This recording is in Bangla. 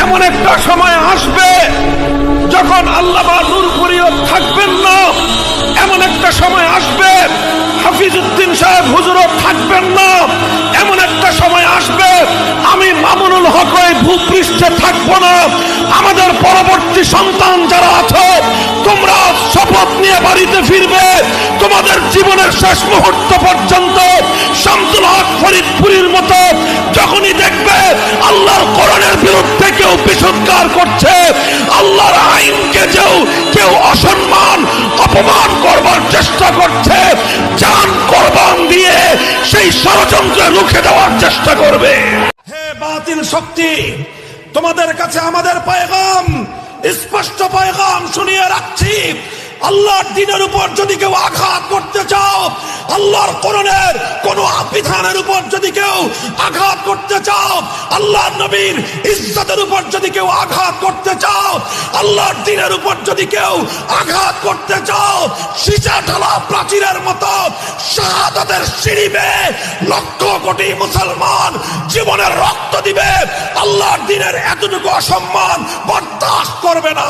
এমন একটা সময় আসবে যখন আল্লামা নূর ফরিদ থাকবেন না, এমন একটা সময় আসবে হাফিজউদ্দিন সাহেব হুজুরও থাকবেন না, এমন একটা সময় আসবে আমি মামুনুল হক ওই ভূপৃষ্ঠে থাকবো না। আমাদের পরবর্তী সন্তান যারা আছো তোমরা শপথ নিয়ে বাড়িতে ফিরবে, তোমাদের জীবনের শেষ মুহূর্ত পর্যন্ত শামসুল হক ফরিদপুরীর মতো যখনই দেখবে আল্লাহর কোরআনের বিরুদ্ধে কেউ বিসৎকার করছে, আল্লাহর আইনকে কেউ অসম্মান অপমান করবার চেষ্টা করছে, জান কোরবান দিয়ে সেই ষড়যন্ত্র রুখে দেওয়ার চেষ্টা করবে। হে বাতিল শক্তি, তোমাদের কাছে আমাদের পয়গাম, স্পষ্ট পয়গাম শুনিয়ে রাখছি, আল্লাহর দ্বীনের উপর যদি কেউ আঘাত করতে চাও, আল্লাহর কোরআনের কোন বিধানের উপর যদি কেউ আঘাত করতে চাও, আল্লাহর নবীর ইজ্জতের উপর যদি কেউ আঘাত করতে চাও, আল্লাহর দ্বীনের উপর যদি কেউ আঘাত করতে চাও, সিজা ঢালা প্রাচীরের মতো শাহাদাতের সিঁড়ি বেয়ে লক্ষ কোটি মুসলমান জীবনের রক্ত দিবে, আল্লাহর দ্বীনের এতটুকু অসম্মান বরদাস্ত করবে না।